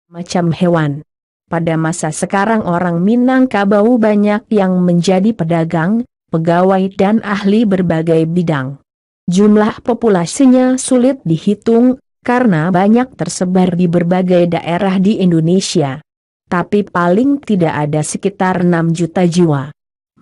macam hewan. Pada masa sekarang orang Minangkabau banyak yang menjadi pedagang, pegawai dan ahli berbagai bidang. Jumlah populasinya sulit dihitung, karena banyak tersebar di berbagai daerah di Indonesia. Tapi paling tidak ada sekitar 6 juta jiwa.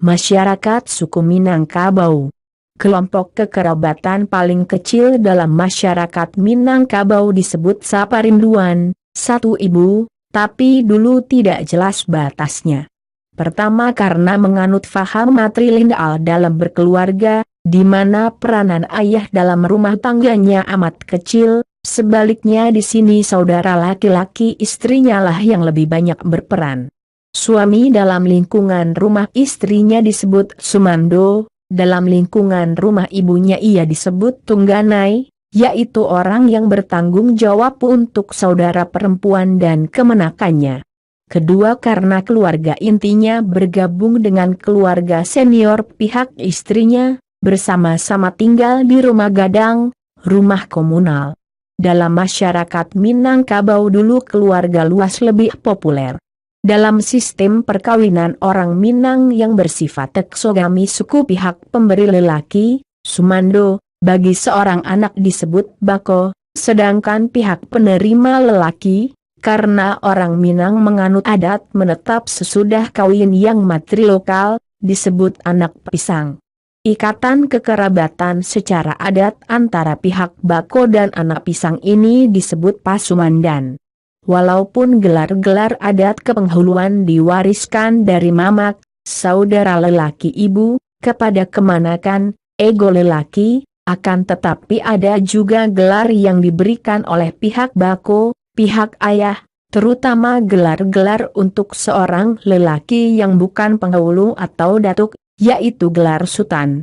Masyarakat suku Minangkabau. Kelompok kekerabatan paling kecil dalam masyarakat Minangkabau disebut Saparinduan, satu ibu, tapi dulu tidak jelas batasnya. Pertama karena menganut faham matrilineal dalam berkeluarga, di mana peranan ayah dalam rumah tangganya amat kecil, sebaliknya di sini saudara laki-laki istrinya lah yang lebih banyak berperan. Suami dalam lingkungan rumah istrinya disebut Sumando, dalam lingkungan rumah ibunya ia disebut Tungganai, yaitu orang yang bertanggung jawab untuk saudara perempuan dan kemenakannya. Kedua karena keluarga intinya bergabung dengan keluarga senior pihak istrinya, bersama-sama tinggal di rumah gadang, rumah komunal. Dalam masyarakat Minangkabau dulu keluarga luas lebih populer. Dalam sistem perkawinan orang Minang yang bersifat eksogami suku pihak pemberi lelaki, Sumando, bagi seorang anak disebut bako, sedangkan pihak penerima lelaki, karena orang Minang menganut adat menetap sesudah kawin yang matrilokal, disebut anak pisang. Ikatan kekerabatan secara adat antara pihak bako dan anak pisang ini disebut pasumandan. Walaupun gelar-gelar adat kepenghuluan diwariskan dari mamak, saudara lelaki ibu, kepada kemanakan, ego lelaki, akan tetapi ada juga gelar yang diberikan oleh pihak bako, pihak ayah, terutama gelar-gelar untuk seorang lelaki yang bukan penghulu atau datuk, yaitu gelar sultan.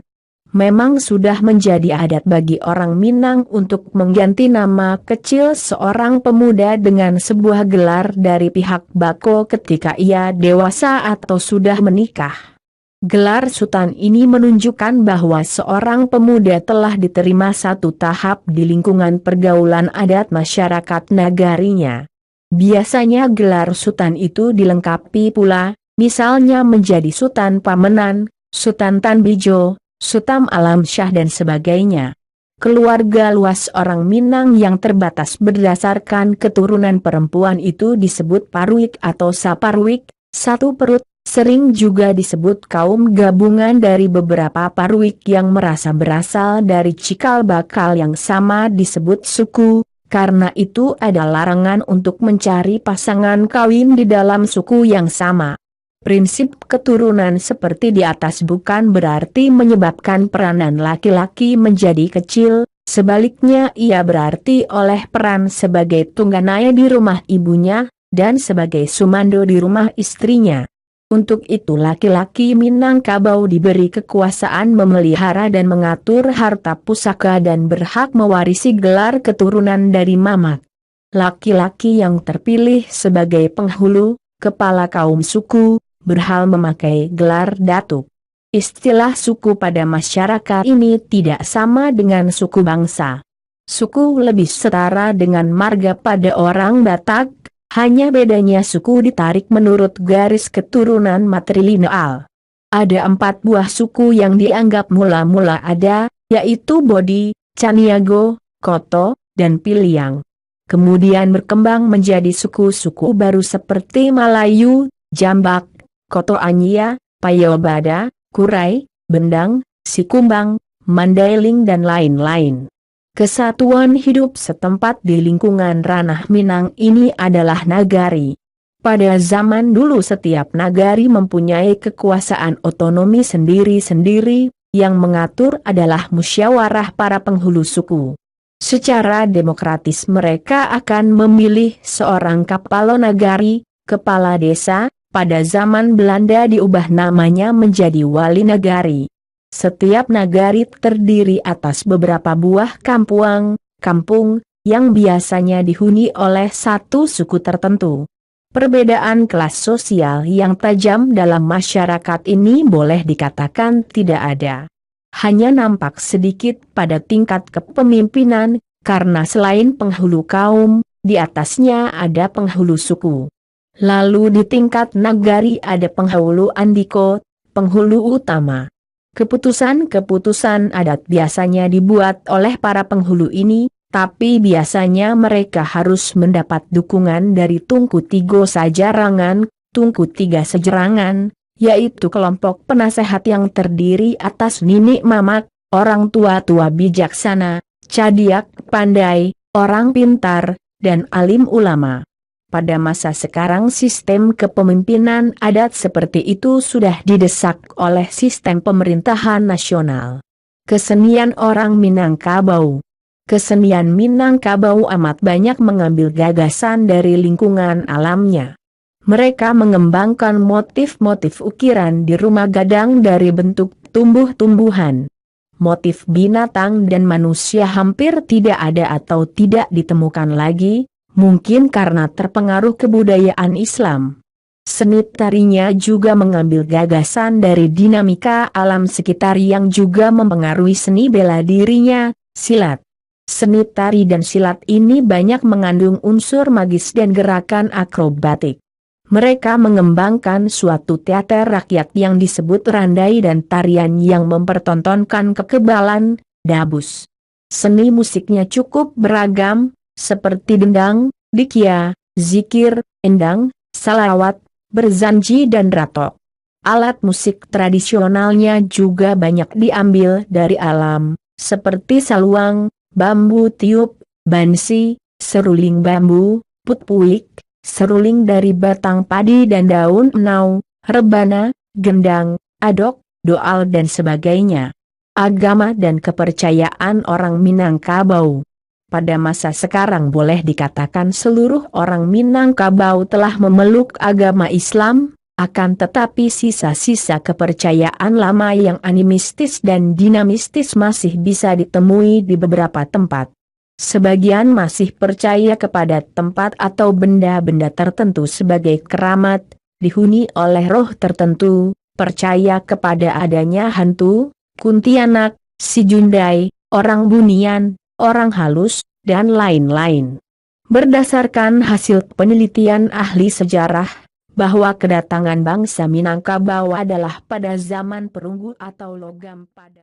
Memang sudah menjadi adat bagi orang Minang untuk mengganti nama kecil seorang pemuda dengan sebuah gelar dari pihak bako ketika ia dewasa atau sudah menikah. Gelar sultan ini menunjukkan bahwa seorang pemuda telah diterima satu tahap di lingkungan pergaulan adat masyarakat nagarinya. Biasanya gelar sultan itu dilengkapi pula, misalnya menjadi Sultan Pamenan, Sultan Tanbijo, Sultan Alam Syah dan sebagainya. Keluarga luas orang Minang yang terbatas berdasarkan keturunan perempuan itu disebut Parwik atau Saparwik, satu perut, sering juga disebut kaum gabungan dari beberapa Parwik yang merasa berasal dari cikal bakal yang sama disebut suku, karena itu ada larangan untuk mencari pasangan kawin di dalam suku yang sama. Prinsip keturunan seperti di atas bukan berarti menyebabkan peranan laki-laki menjadi kecil, sebaliknya ia berarti oleh peran sebagai Tungganai di rumah ibunya, dan sebagai Sumando di rumah istrinya. Untuk itu laki-laki Minangkabau diberi kekuasaan memelihara dan mengatur harta pusaka dan berhak mewarisi gelar keturunan dari mamak. Laki-laki yang terpilih sebagai penghulu, kepala kaum suku, berhak memakai gelar datuk. Istilah suku pada masyarakat ini tidak sama dengan suku bangsa. Suku lebih setara dengan marga pada orang Batak, hanya bedanya suku ditarik menurut garis keturunan matrilineal. Ada 4 buah suku yang dianggap mula-mula ada, yaitu Bodi, Caniago, Koto, dan Piliang. Kemudian berkembang menjadi suku-suku baru seperti Malayu, Jambak, Koto Anyia, Payobada, Kurai, Bendang, Sikumbang, Mandailing dan lain-lain. Kesatuan hidup setempat di lingkungan ranah Minang ini adalah nagari. Pada zaman dulu setiap nagari mempunyai kekuasaan otonomi sendiri-sendiri, yang mengatur adalah musyawarah para penghulu suku. Secara demokratis mereka akan memilih seorang kapalo nagari, kepala desa. Pada zaman Belanda diubah namanya menjadi wali nagari. Setiap nagari terdiri atas beberapa buah kampung, yang biasanya dihuni oleh satu suku tertentu. Perbedaan kelas sosial yang tajam dalam masyarakat ini boleh dikatakan tidak ada. Hanya nampak sedikit pada tingkat kepemimpinan, karena selain penghulu kaum, di atasnya ada penghulu suku. Lalu di tingkat nagari ada penghulu andiko, penghulu utama. Keputusan-keputusan adat biasanya dibuat oleh para penghulu ini, tapi biasanya mereka harus mendapat dukungan dari Tungku Tigo Sajarangan, Tungku Tiga Sejerangan, yaitu kelompok penasehat yang terdiri atas Ninik Mamak, orang tua-tua bijaksana, cadiak pandai, orang pintar, dan alim ulama. Pada masa sekarang sistem kepemimpinan adat seperti itu sudah didesak oleh sistem pemerintahan nasional. Kesenian orang Minangkabau. Kesenian Minangkabau amat banyak mengambil gagasan dari lingkungan alamnya. Mereka mengembangkan motif-motif ukiran di rumah gadang dari bentuk tumbuh-tumbuhan. Motif binatang dan manusia hampir tidak ada atau tidak ditemukan lagi, mungkin karena terpengaruh kebudayaan Islam. Seni tarinya juga mengambil gagasan dari dinamika alam sekitar yang juga mempengaruhi seni bela dirinya, silat. Seni tari dan silat ini banyak mengandung unsur magis dan gerakan akrobatik. Mereka mengembangkan suatu teater rakyat yang disebut randai dan tarian yang mempertontonkan kekebalan, dabus. Seni musiknya cukup beragam, seperti dendang, dikia, zikir, endang, salawat, berzanji dan ratok. Alat musik tradisionalnya juga banyak diambil dari alam, seperti saluang, bambu tiup, bansi, seruling bambu, putpuik, seruling dari batang padi dan daun enau, rebana, gendang, adok, doal dan sebagainya. Agama dan kepercayaan orang Minangkabau. Pada masa sekarang boleh dikatakan seluruh orang Minangkabau telah memeluk agama Islam, akan tetapi sisa-sisa kepercayaan lama yang animistis dan dinamistis masih bisa ditemui di beberapa tempat. Sebagian masih percaya kepada tempat atau benda-benda tertentu sebagai keramat, dihuni oleh roh tertentu, percaya kepada adanya hantu, kuntilanak, si Jundai, orang bunian, orang halus, dan lain-lain. Berdasarkan hasil penelitian ahli sejarah, bahwa kedatangan bangsa Minangkabau adalah pada zaman perunggu atau logam padat.